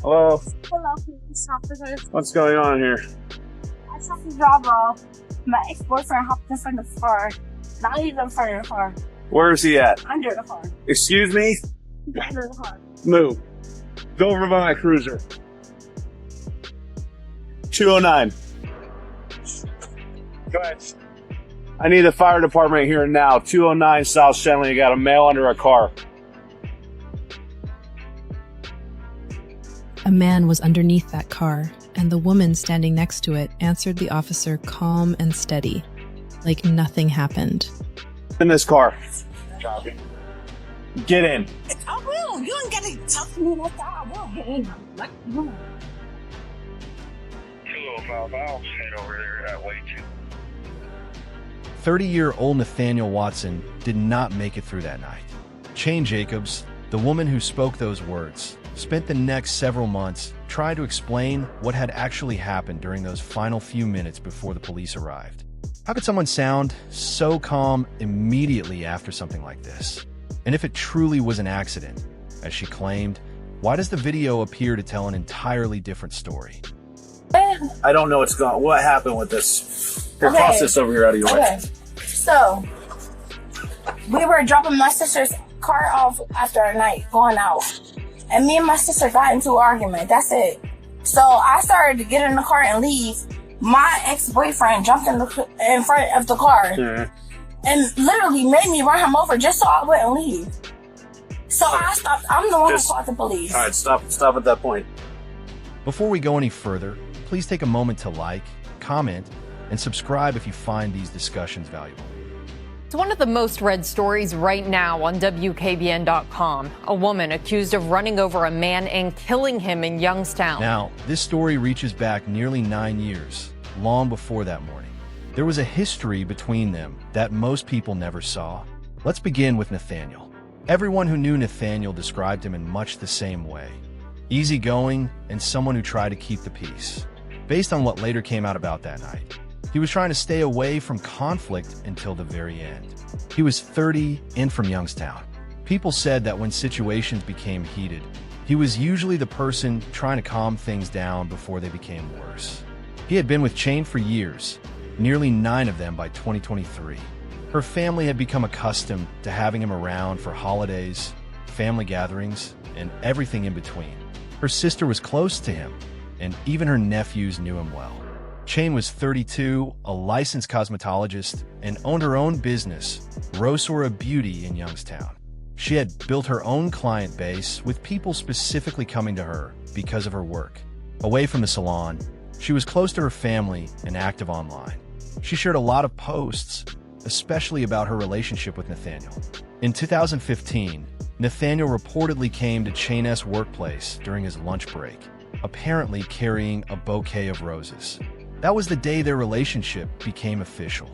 Hello, Hello, police officer. what's going on here? I tried to drive off. My ex-boyfriend hopped in front of the car. Now he's in front of the car. Where is he at? Under the car. Excuse me? He's under the car. Move. Go over by my cruiser. 209. Go ahead. I need the fire department here now. 209 South Shenley. You got a male under a car. A man was underneath that car, and the woman standing next to it answered the officer calm and steady, like nothing happened. In this car. Get in. I will. You ain't gotta talk to me like that. I will get in. What? You 205, I'll head over there that way too. 30-year-old Nathaniel Watson did not make it through that night. Shanay Jacobs, the woman who spoke those words, spent the next several months trying to explain what had actually happened during those final few minutes before the police arrived. How could someone sound so calm immediately after something like this? And if it truly was an accident, as she claimed, why does the video appear to tell an entirely different story? I don't know what happened with this. Here, Okay. toss this over here out of your way. Okay. So, we were dropping my sister's car off after a night, going out. And me and my sister got into an argument. That's it. So, I started to get in the car and leave. My ex-boyfriend jumped in front of the car. Yeah. And literally made me run him over just so I wouldn't leave. So I stopped. I'm the one who called the police. All right, stop at that point. Before we go any further, please take a moment to like, comment, and subscribe if you find these discussions valuable. It's one of the most read stories right now on WKBN.com. A woman accused of running over a man and killing him in Youngstown. Now, this story reaches back nearly 9 years, long before that morning. There was a history between them that most people never saw. Let's begin with Nathaniel. Everyone who knew Nathaniel described him in much the same way. Easygoing and someone who tried to keep the peace. Based on what later came out about that night, he was trying to stay away from conflict until the very end. He was 30 and from Youngstown. People said that when situations became heated, he was usually the person trying to calm things down before they became worse. He had been with Shanay for years, nearly 9 of them by 2023. Her family had become accustomed to having him around for holidays, family gatherings, and everything in between. Her sister was close to him, and even her nephews knew him well. Shanay was 32, a licensed cosmetologist, and owned her own business, Rosora Beauty in Youngstown. She had built her own client base with people specifically coming to her because of her work. Away from the salon, she was close to her family and active online. She shared a lot of posts, especially about her relationship with Nathaniel. In 2015, Nathaniel reportedly came to Shanay's workplace during his lunch break, apparently carrying a bouquet of roses. That was the day their relationship became official.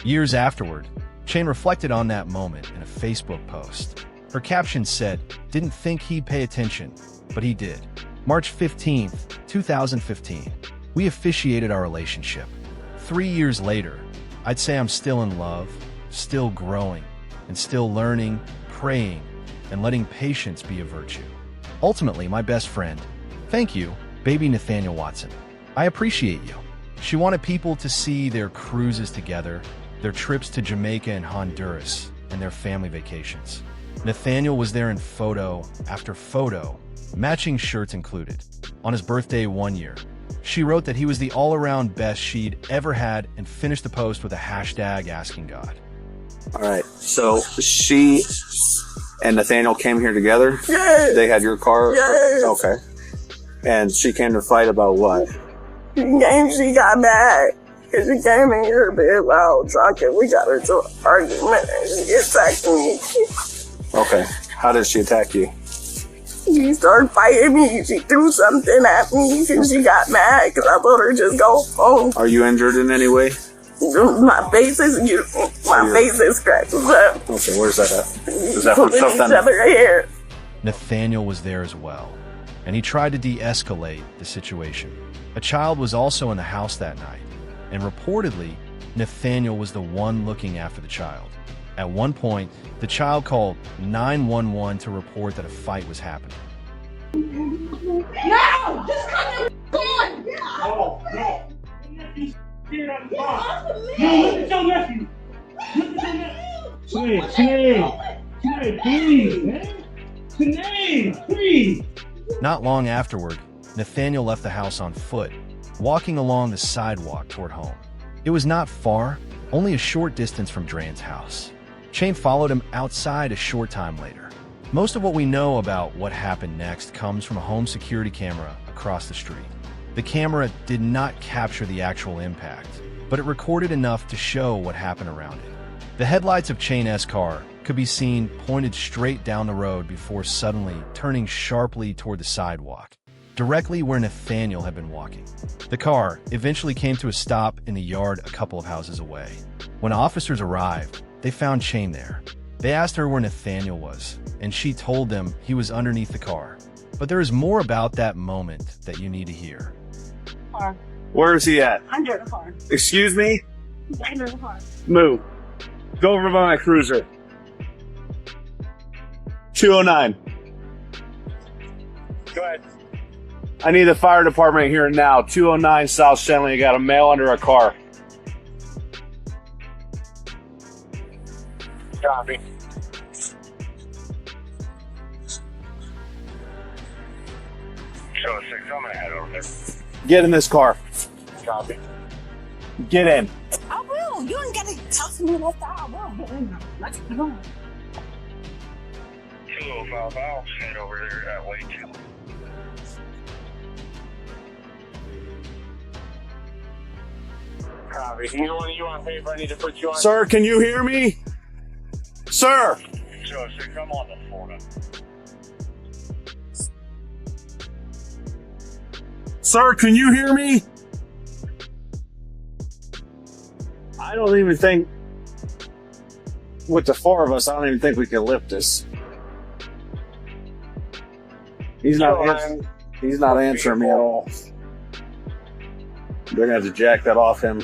Years afterward, Shanay reflected on that moment in a Facebook post. Her caption said, "Didn't think he'd pay attention, but he did." March 15th, 2015, we officiated our relationship. 3 years later, I'd say I'm still in love, still growing, and still learning, praying, and letting patience be a virtue. Ultimately, my best friend. Thank you, baby Nathaniel Watson. I appreciate you. She wanted people to see their cruises together, their trips to Jamaica and Honduras, and their family vacations. Nathaniel was there in photo after photo, matching shirts included. On his birthday one year, she wrote that he was the all-around best she'd ever had and finished the post with a hashtag asking God. All right, so she and Nathaniel came here together? Yes. They had your car? Yes. Okay. And she came to fight about what? She got mad. Because she came in here bed loud, drunk, and we got into an argument, and she attacked me. Okay. How did she attack you? She started fighting me. She threw something at me, and she got mad, because I told her just go home. Are you injured in any way? My face is scratched up. Okay, where's that at? Is that from Pulling each something? other hair. Nathaniel was there as well, and he tried to de-escalate the situation. A child was also in the house that night, and reportedly, Nathaniel was the one looking after the child. At one point, the child called 911 to report that a fight was happening. No! Just come on! Oh, no. Get out of the car. No, look at your nephew. Look at your nephew. Shanay, please, man. Shanay, please. Not long afterward, Nathaniel left the house on foot, walking along the sidewalk toward home. It was not far, only a short distance from Drain's house. Shane followed him outside a short time later. Most of what we know about what happened next comes from a home security camera across the street. The camera did not capture the actual impact, but it recorded enough to show what happened around it. The headlights of Shane's car could be seen pointed straight down the road before suddenly turning sharply toward the sidewalk, directly where Nathaniel had been walking. The car eventually came to a stop in the yard a couple of houses away. When officers arrived, they found Shane there. They asked her where Nathaniel was, and she told them he was underneath the car. But there is more about that moment that you need to hear. Where is he at? Under the car. Excuse me? Under the car. Move. Go over by my cruiser. 209. Go ahead. I need the fire department here now. 209 South Shanley. You got a male under a car. Copy. Show 6, I'm gonna head over there. Get in this car. Copy. Get in. I will. You ain't gotta talk to me like that. I will. Let's go. 205, I'll head over there at way 2. Copy. Either one of you on paper, I need to put you on. Sir, can you hear me? Sir! Show 6, I'm on the phone. Sir, can you hear me? I don't even think, with the four of us, I don't even think we can lift this. He's not answering me at all. They're gonna have to jack that off him.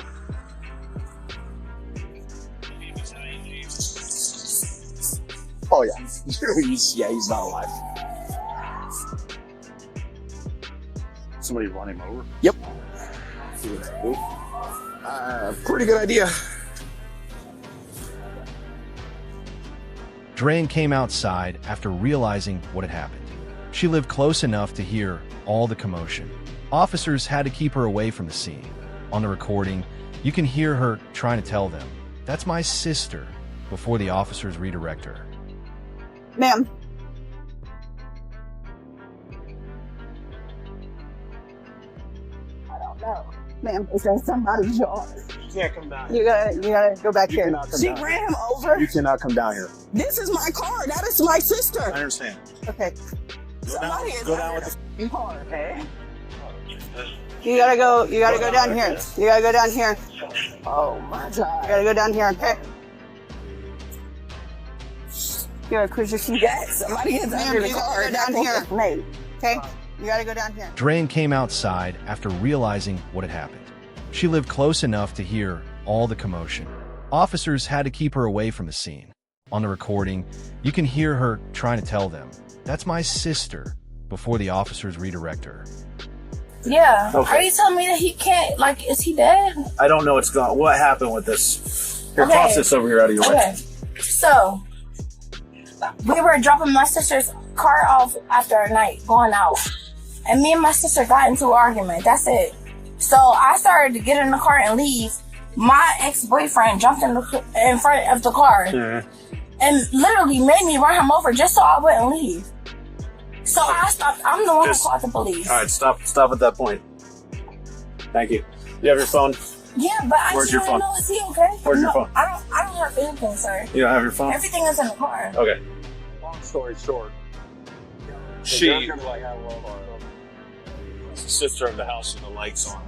Oh yeah, he's not alive. Somebody run him over? Yep. Pretty good idea. Drain came outside after realizing what had happened. She lived close enough to hear all the commotion. Officers had to keep her away from the scene. On the recording, you can hear her trying to tell them, "That's my sister," before the officers redirect her. Ma'am. I don't know. Ma'am, is that somebody's yard? You can't come down You gotta go back here. She down ran him over. You cannot come down here. This is my car. That is my I sister. understand. Okay. Somebody is Go down under with the car, okay? You gotta go down here. You gotta go down here. Oh my God. You gotta go down here, okay? You gotta cruise your seat. Yes, somebody is under the car. You gotta go down here. Okay? You gotta go down here. Drain came outside after realizing what had happened. She lived close enough to hear all the commotion. Officers had to keep her away from the scene. On the recording, you can hear her trying to tell them, "That's my sister," before the officers redirect her. Yeah. Okay. Are you telling me that he can't, like, is he dead? I don't know what's going. What happened with this? Here, Okay. toss this over here out of your way. Okay. So, we were dropping my sister's car off after a night, going out. And me and my sister got into an argument. That's it. So, I started to get in the car and leave. My ex-boyfriend jumped in front of the car and literally made me run him over just so I wouldn't leave. So I stopped. I'm the one who called the police. All right, stop at that point. Thank you. You have your phone? Yeah, but I Where's just your want to phone? know, is he okay? Where's your No, phone? I don't have anything, sir. You don't have your phone? Everything is in the car. Okay. Long story short. She, sister of the house with the lights on.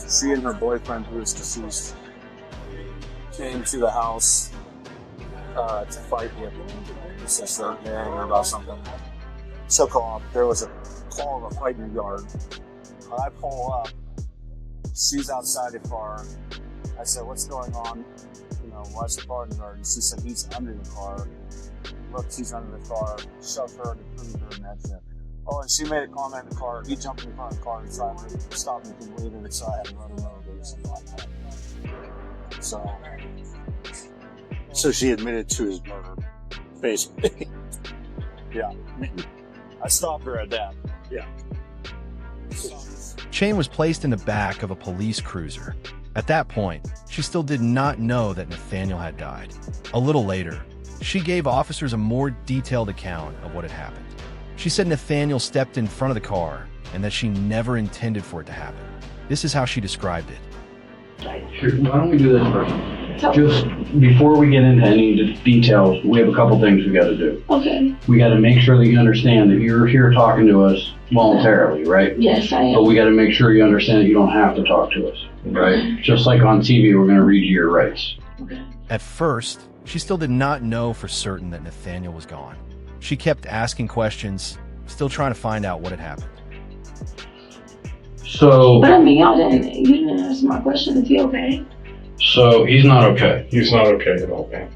She and her boyfriend, who is deceased, came to the house to fight with the sister, yelling about something. Took off. There was a call of a fight in the yard. When I pull up, she's outside the car. I said, "What's going on? You know, why's the car in the yard?" And she said, "He's under the car." Looked, he's under the car. Shoved her in the cruiser, and that's it. Oh, and she made a comment in the car. He jumped in front of the car and tried to stop me from leaving it, so I had to run him over or something like that. So she admitted to his murder, basically. Yeah. I stopped her at that. Yeah. Shane was placed in the back of a police cruiser. At that point, she still did not know that Nathaniel had died. A little later, she gave officers a more detailed account of what had happened. She said Nathaniel stepped in front of the car and that she never intended for it to happen. This is how she described it. Sure. Why don't we do this first? Just before we get into any details, we have a couple things we got to do. Okay. We got to make sure that you understand that you're here talking to us voluntarily, right? Yes, I am. But we got to make sure you understand that you don't have to talk to us, right? Just like on TV, we're going to read you your rights. Okay. At first, she still did not know for certain that Nathaniel was gone. She kept asking questions, still trying to find out what had happened. So, But I mean, you didn't answer my question. Is he okay? so he's not okay. He's not okay at all, man.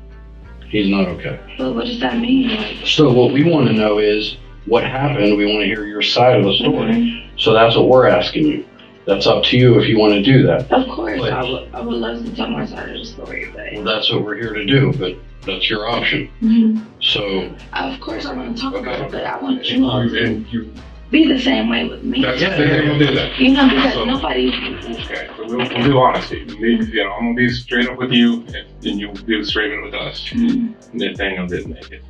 He's not okay. But what does that mean? Like, So what we want to know is what happened. We want to hear your side of the story. Mhm. So that's what we're asking you. That's up to you if you want to do that. Of course, But- I would love to tell my side of the story, Well, but that's what we're here to do, but that's your option. Mhm. So, Of course I want to talk about it, but I want And you all to you be the same way with me. that's we'll do that. You know, because So- nobody. Okay, so we'll do honesty. You know, I'm gonna be straight up with you, and you'll be straight up with us. Mhm. Nathaniel didn't make it.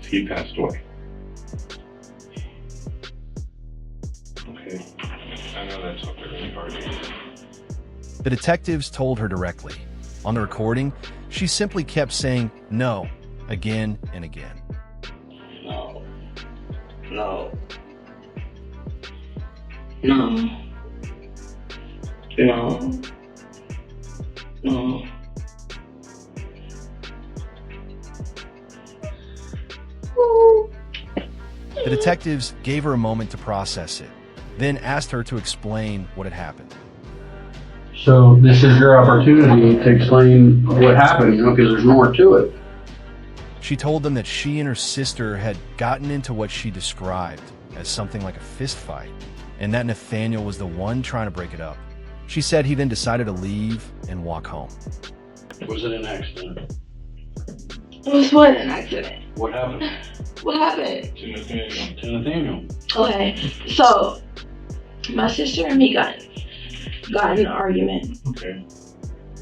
He passed away. Okay, I know that's really hard to hear. The detectives told her directly. On the recording, she simply kept saying no again and again. No. No. No. No. No. The detectives gave her a moment to process it, then asked her to explain what had happened. so this is your opportunity to explain what happened, you know, because there's more to it. She told them that she and her sister had gotten into what she described as something like a fist fight, and that Nathaniel was the one trying to break it up. She said he then decided to leave and walk home. Was it an accident? It was what an accident. What happened What happened? To Nathaniel. to Nathaniel? Okay, so my sister and me got in an argument Okay.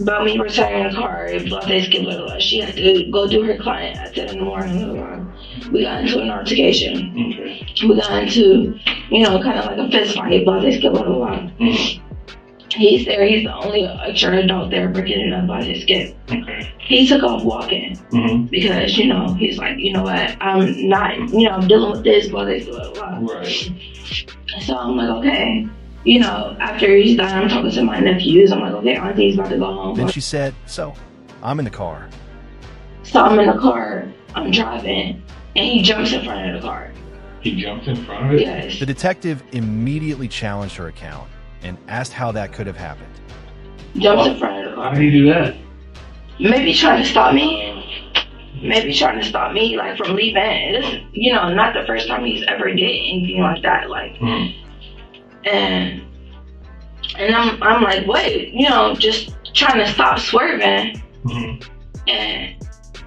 about me returning the car. But they skipped it. She had to go do her client at 10 in the morning. We got into an altercation. Okay. We got into, kind of like a fist fight. But they skipped it. He's there. He's the only extra adult there breaking it up by his skip. Okay. He took off walking because, he's like, you know what, I'm not, I'm dealing with this, blah, blah, blah. Right. So I'm like, okay. After he's done, I'm talking to my nephews. I'm like, okay, auntie's about to go home. Then she said, "So, I'm in the car." So I'm in the car, I'm driving, and he jumps in front of the car. He jumped in front of it? Yes. The detective immediately challenged her account and asked how that could have happened. Jumps in front of the How car. did he do that? Maybe trying to stop me. Like, from leaving. This, not the first time he's ever did anything like that. Like, and I'm like, wait, just trying to stop swerving. And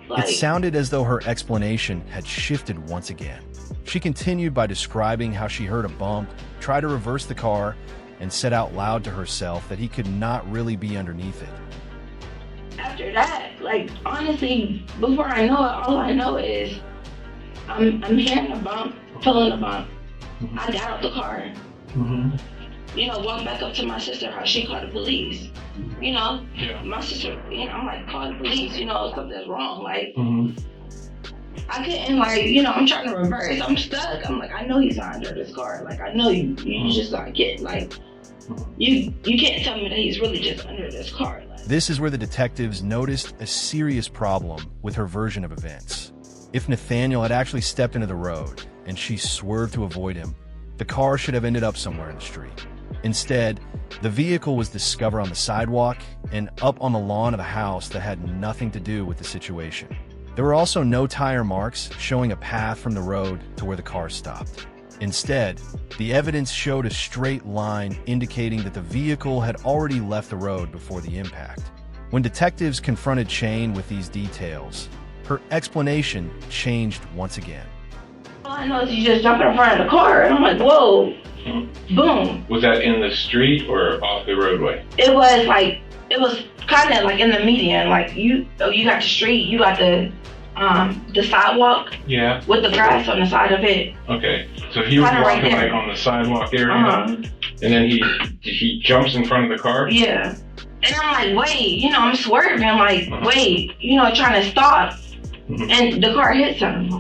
like, It sounded as though her explanation had shifted once again. She continued by describing how she heard a bump, tried to reverse the car, and said out loud to herself that he could not really be underneath it. after that, like, honestly, before I know it, all I know is I'm hearing a bump, feeling a bump. I got out the car. Walked back up to my sister, how she called the police. Yeah. My sister, I'm like, call the police, something's wrong. Like, I couldn't, I'm trying to reverse. I'm stuck. I'm like, I know he's not under this car. Like, I know you just not getting, like, you can't tell me that he's really just under this car. Like, This is where the detectives noticed a serious problem with her version of events. If Nathaniel had actually stepped into the road and she swerved to avoid him, the car should have ended up somewhere in the street. Instead, the vehicle was discovered on the sidewalk and up on the lawn of a house that had nothing to do with the situation. There were also no tire marks showing a path from the road to where the car stopped. Instead, the evidence showed a straight line indicating that the vehicle had already left the road before the impact. When detectives confronted Shane with these details, her explanation changed once again. All I know is you just jumped in front of the car, and I'm like, whoa, boom. Was that in the street or off the roadway? It was kind of like in the median. Like you got the street, you got the sidewalk. Yeah. With the grass on the side of it. Okay. So he was walking like on the sidewalk area, and then he jumps in front of the car. Yeah. And I'm like, wait, I'm swerving. I'm like, wait, trying to stop, and the car hits him.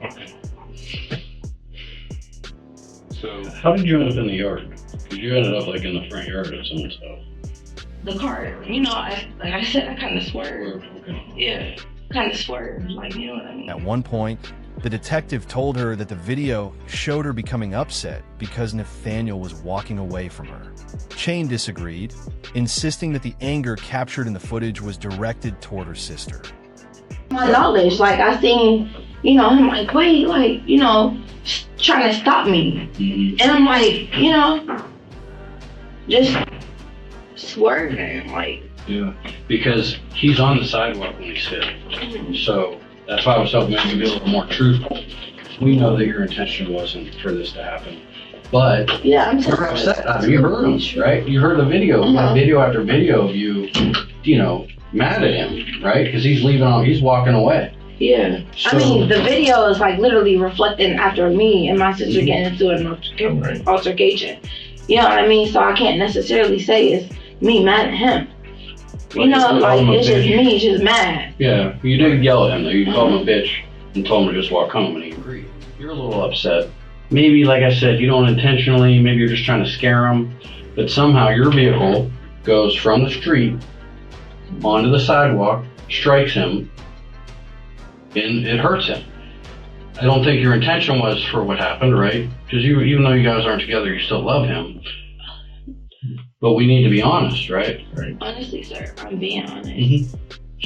Okay. So how did you end up in the yard? Because you ended up like in the front yard of someone's house. The car, like I said, I kind of swerved. Okay. Yeah, kind of swerved, like, you know what I mean? At one point, the detective told her that the video showed her becoming upset because Nathaniel was walking away from her. Shane disagreed, insisting that the anger captured in the footage was directed toward her sister. My knowledge, like I seen, him like, wait, like, trying to stop me. And I'm like, just swerving, like. Yeah, because he's on the sidewalk when he's hit. So that's why I was hoping maybe be a little more truthful. We know that your intention wasn't for this to happen. But yeah, I'm you're upset. I mean, you heard him, right? You heard the video, video after video of you, mad at him, right? Because he's he's walking away. Yeah. So, I mean, the video is like literally reflecting after me and my sister getting into an altercation. You know what I mean? So I can't necessarily say it's me mad at him. It's just me, just mad. Yeah, you did yell at him though. You called him a bitch and told him to just walk home, and he agreed. You're a little upset. Maybe, like I said, you don't intentionally, maybe you're just trying to scare him, but somehow your vehicle goes from the street onto the sidewalk, strikes him, and it hurts him. I don't think your intention was for what happened, right? Because even though you guys aren't together, you still love him. But we need to be honest, right? Honestly, sir, I'm being honest.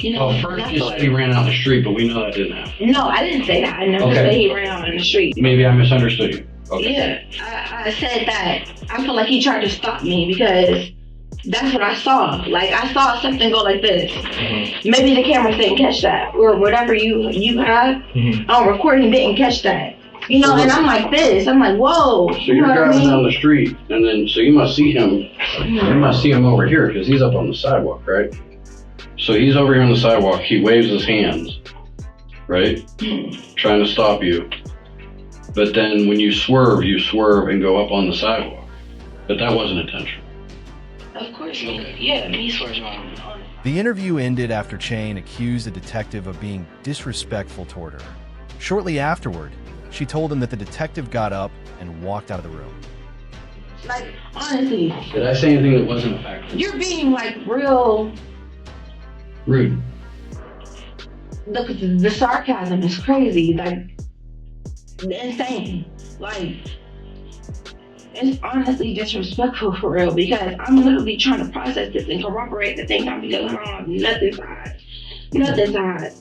Well, first you said he ran out in the street, but we know that didn't happen. No, I didn't say that. I never said he ran out in the street. Maybe I misunderstood you. Okay. Yeah, I said that I feel like he tried to stop me because that's what I saw. Like, I saw something go like this. Maybe the camera didn't catch that, or whatever you have on recording didn't catch that. And I'm like this. I'm like, whoa. So you're driving down the street, and then so you must see him. You must see him over here because he's up on the sidewalk, right? So he's over here on the sidewalk. He waves his hands, right, trying to stop you. But then when you swerve and go up on the sidewalk. But that wasn't intentional. Of course, me swerving on. The interview ended after Shane accused the detective of being disrespectful toward her. Shortly afterward, she told him that the detective got up and walked out of the room. Like, honestly. Did I say anything that wasn't a fact? You're being, like, real... rude. The sarcasm is crazy. Like, insane. Like, it's honestly disrespectful for real because I'm literally trying to process this and corroborate the things I'm going on. Nothing side.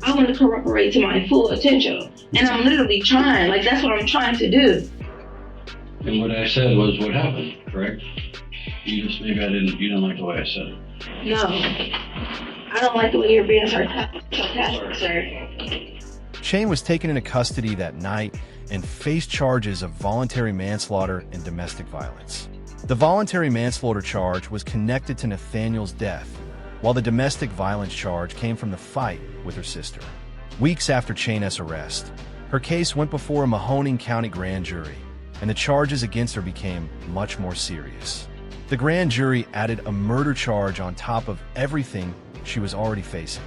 I want to corroborate to my full potential. And I'm literally trying. Like, that's what I'm trying to do. And what I said was what happened, correct? You didn't like the way I said it. No. I don't like the way you're being sarcastic, sir. Shane was taken into custody that night and faced charges of voluntary manslaughter and domestic violence. The voluntary manslaughter charge was connected to Nathaniel's death, while the domestic violence charge came from the fight with her sister. Weeks after Shana's arrest, her case went before a Mahoning County grand jury, and the charges against her became much more serious. The grand jury added a murder charge on top of everything she was already facing.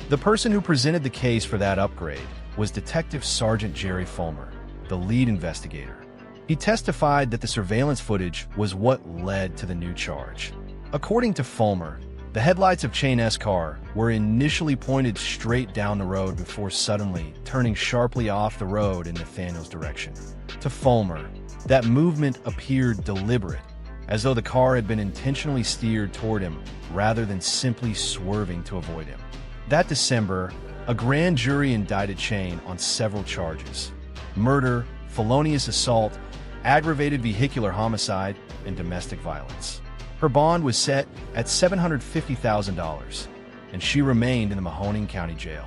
The person who presented the case for that upgrade was Detective Sergeant Jerry Fulmer, the lead investigator. He testified that the surveillance footage was what led to the new charge. According to Fulmer, the headlights of Shana's car were initially pointed straight down the road before suddenly turning sharply off the road in Nathaniel's direction. To Fulmer, that movement appeared deliberate, as though the car had been intentionally steered toward him rather than simply swerving to avoid him. That December, A grand jury indicted Chane on several charges: murder, felonious assault, aggravated vehicular homicide, and domestic violence. Her bond was set at $750,000, and she remained in the Mahoning County Jail.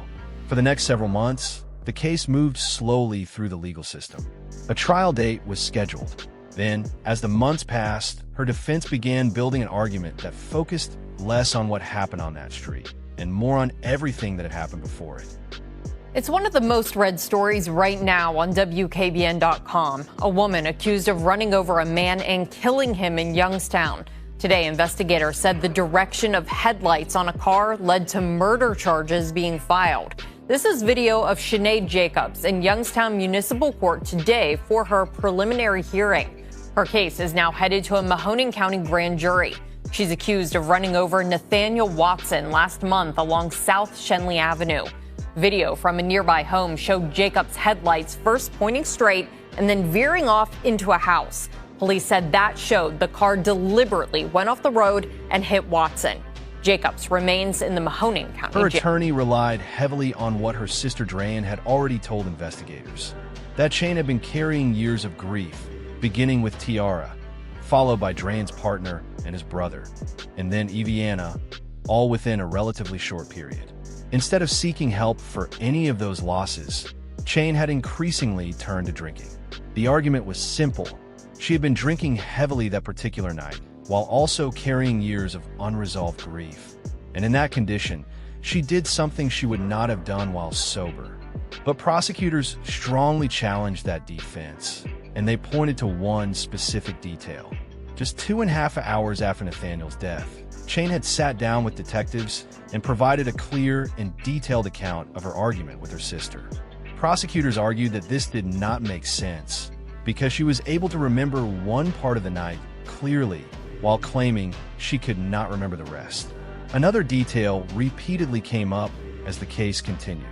For the next several months, the case moved slowly through the legal system. A trial date was scheduled. Then, as the months passed, her defense began building an argument that focused less on what happened on that street and more on everything that had happened before it. It's one of the most read stories right now on WKBN.com. A woman accused of running over a man and killing him in Youngstown. Today, investigators said the direction of headlights on a car led to murder charges being filed. This is video of Shanay Jacobs in Youngstown Municipal Court today for her preliminary hearing. Her case is now headed to a Mahoning County grand jury. She's accused of running over Nathaniel Watson last month along South Shenley Avenue. Video from a nearby home showed Jacobs' headlights first pointing straight and then veering off into a house. Police said that showed the car deliberately went off the road and hit Watson. Jacobs remains in the Mahoning County jail. Her attorney relied heavily on what her sister Drain had already told investigators: that Chane had been carrying years of grief, beginning with Tiara, followed by Drain's partner and his brother, and then Eviana, all within a relatively short period. Instead of seeking help for any of those losses, Chane had increasingly turned to drinking. The argument was simple. She had been drinking heavily that particular night, while also carrying years of unresolved grief. And in that condition, she did something she would not have done while sober. But prosecutors strongly challenged that defense, and they pointed to one specific detail. Just 2.5 hours after Nathaniel's death, Chane had sat down with detectives and provided a clear and detailed account of her argument with her sister. Prosecutors argued that this did not make sense because she was able to remember one part of the night clearly while claiming she could not remember the rest. Another detail repeatedly came up as the case continued.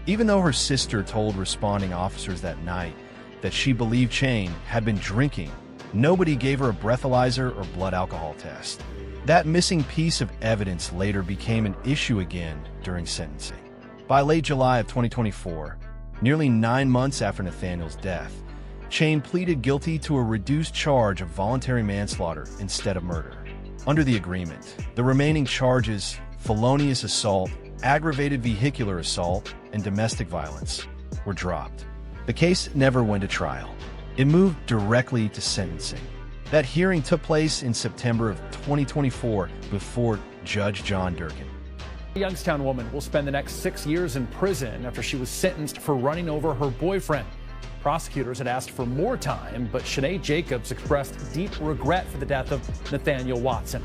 Even though her sister told responding officers that night that she believed Chane had been drinking, nobody gave her a breathalyzer or blood alcohol test. That missing piece of evidence later became an issue again during sentencing. By late July of 2024, nearly 9 months after Nathaniel's death, Chane pleaded guilty to a reduced charge of voluntary manslaughter instead of murder. Under the agreement, the remaining charges, felonious assault, aggravated vehicular assault, and domestic violence, were dropped. The case never went to trial. It moved directly to sentencing. That hearing took place in September of 2024 before Judge John Durkin. A Youngstown woman will spend the next 6 years in prison after she was sentenced for running over her boyfriend. Prosecutors had asked for more time, but Shanay Jacobs expressed deep regret for the death of Nathaniel Watson.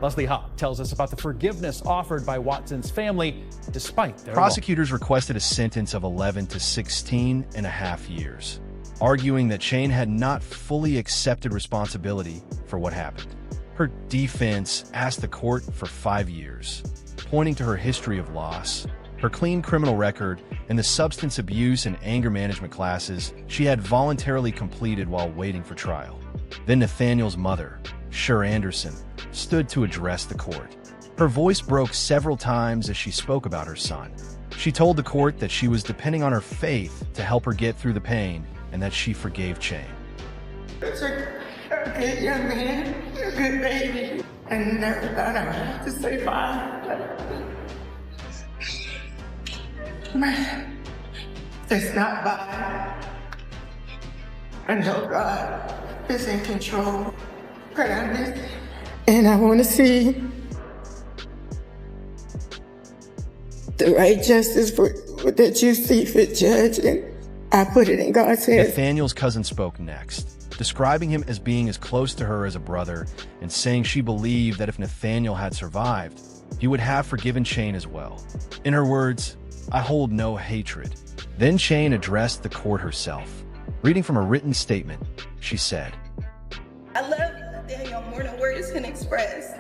Leslie Hopp tells us about the forgiveness offered by Watson's family despite their Prosecutors requested a sentence of 11 to 16.5 years, arguing that Chane had not fully accepted responsibility for what happened. Her defense asked the court for 5 years, pointing to her history of loss, her clean criminal record, and the substance abuse and anger management classes she had voluntarily completed while waiting for trial. Then Nathaniel's mother, Sher Anderson, stood to address the court. Her voice broke several times as she spoke about her son. She told the court that she was depending on her faith to help her get through the pain and that she forgave Chane. It's a good young man, a good baby. I never thought I would have to say bye. It's not bye. I know God is in control. But I miss him. And I want to see the right justice that you see fit, Judge, and I put it in God's hands. Nathaniel's cousin spoke next, describing him as being as close to her as a brother and saying she believed that if Nathaniel had survived, he would have forgiven Chane as well. In her words, "I hold no hatred." Then Chane addressed the court herself. Reading from a written statement, she said, I love Nathaniel more than words can express.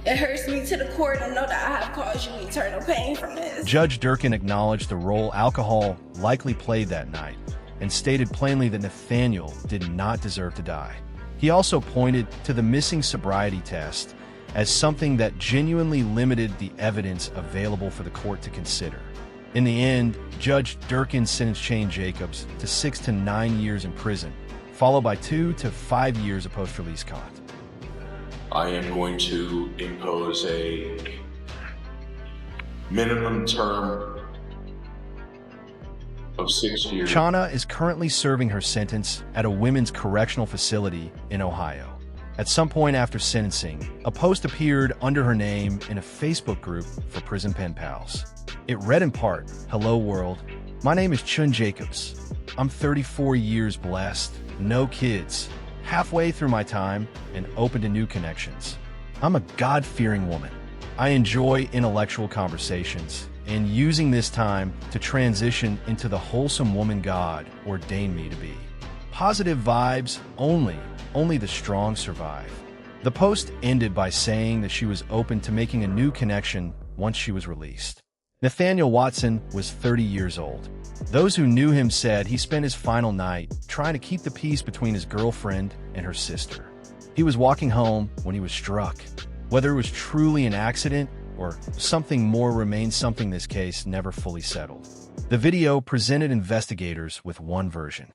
It hurts me to the core to know that I have caused you eternal pain from this. Judge Durkin acknowledged the role alcohol likely played that night and stated plainly that Nathaniel did not deserve to die. He also pointed to the missing sobriety test as something that genuinely limited the evidence available for the court to consider. In the end, Judge Durkin sentenced Shanay Jacobs to 6 to 9 years in prison, followed by 2 to 5 years of post-release caught. I am going to impose a minimum term of 6 years. Shanay is currently serving her sentence at a women's correctional facility in Ohio. At some point after sentencing, a post appeared under her name in a Facebook group for prison pen pals. It read in part, "Hello world, my name is Shanay Jacobs. I'm 34 years blessed, no kids, halfway through my time, and open to new connections. I'm a God-fearing woman. I enjoy intellectual conversations and using this time to transition into the wholesome woman God ordained me to be. Positive vibes only the strong survive." The post ended by saying that she was open to making a new connection once she was released. Nathaniel Watson was 30 years old. Those who knew him said he spent his final night trying to keep the peace between his girlfriend and her sister. He was walking home when he was struck. Whether it was truly an accident or something more remains something this case never fully settled. The video presented investigators with one version.